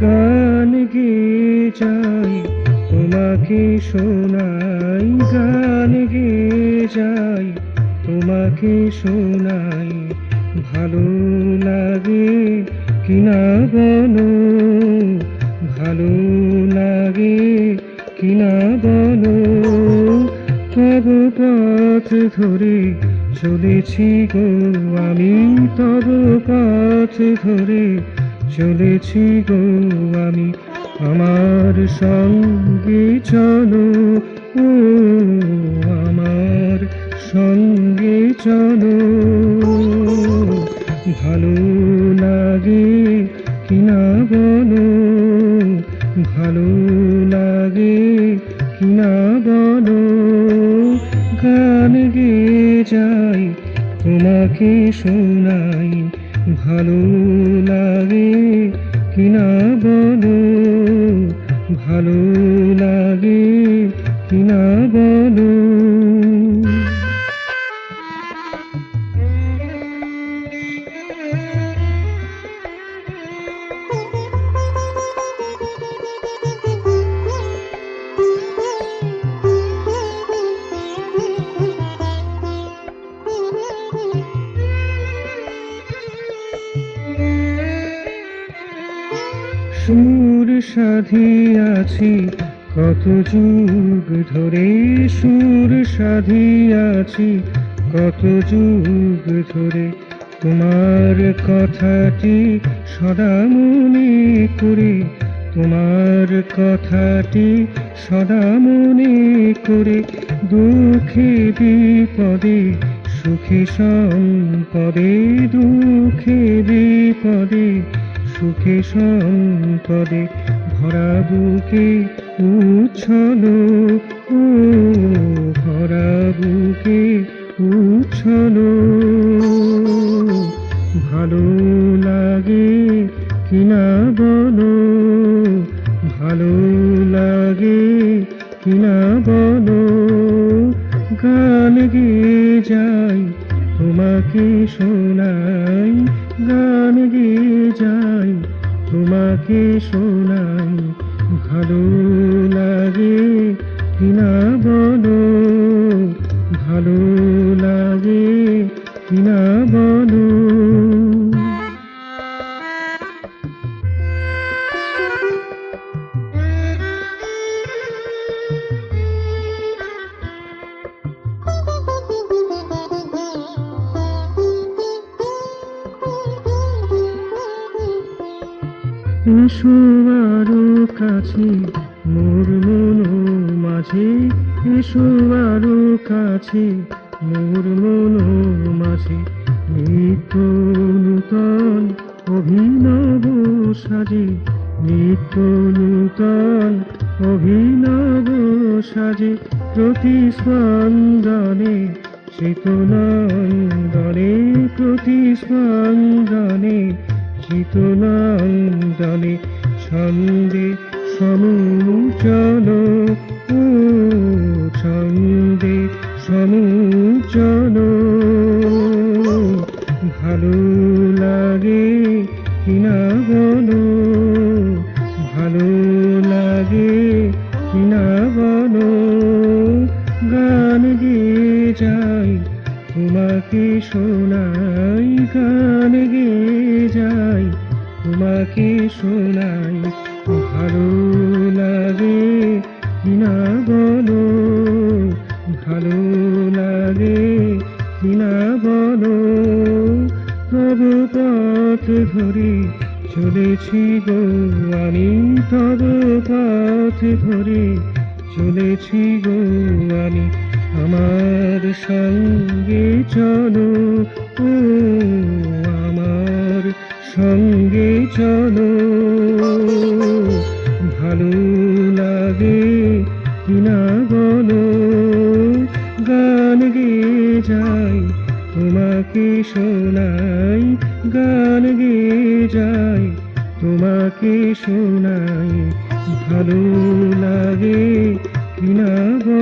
গান গেয়ে যাই তোমাকে শোনাই, গান গেয়ে যাই তোমাকে শোনাই। ভালো লাগে কিনা বলো, ভালো লাগে কিনা বলো। তব পথ ধরে চলেছি গো আমি, তব পথ ধরে চলেছি গো আমি। আমার সঙ্গে চলো, ও আমার সঙ্গে চলো। ভালো লাগে কিনা বলো, ভালো লাগে কিনা বলো। গান গেয়ে যাই তোমাকে শোনাই, ভালো লাগে কিনা বলো, ভালো লাগে কিনা বলো। সুর সাধিয়াছি কত যুগ ধরে, সুর সাধিয়াছি কত যুগ ধরে। তোমার কথাটি সদা মনে করে, তোমার কথাটি সদা মনে করে। দুঃখে বিপদে সুখে সম্পদে, দুঃখে বিপদে সুখে সম্পদে। ভরা বুকে উছলো, ও ভরা বুকে উছলো। ভালো লাগে কিনা বলো, ভালো লাগে কিনা বলো। গান গেয়ে যাই তোমাকে শোনাই, গান গেয়ে যাই তোমাকে শোনাই। ভালো লাগে কিনা বলো, ভালো লাগে কিনা বলো। এসো আরো কাছে মোর মন মাঝে, এসো আরো কাছে মোর মন মাঝে। নিত্য নূতন অভিনব সাজে, নিত্য নূতন অভিনব সাজে। প্রতি স্পন্দনে চেতনন্দনে, প্রতি স্পন্দনে চিতনন্দনে। ছন্দে সমুচল, ও ছন্দে সমুচল। ভালো লাগে কিনা বলো, ভালো লাগে কিনা বলো। গান গেয়ে যাই তোমাকে শোনাই, গান গেয়ে যাই তোমাকে শোনাই। ভালো লাগে কিনা বলো, ভালো লাগে কিনা বলো। তব পথ ধরে চলেছি গো আমি, তব পথ ধরে চলেছি গো আমি। আমার সঙ্গে চলো, ও আমার সঙ্গে চলো। ভালো লাগে কিনা বলো। গান গেয়ে যাই তোমাকে শোনাই, গান গেয়ে যাই তোমাকে শোনাই। ভালো লাগে কিনা বলো।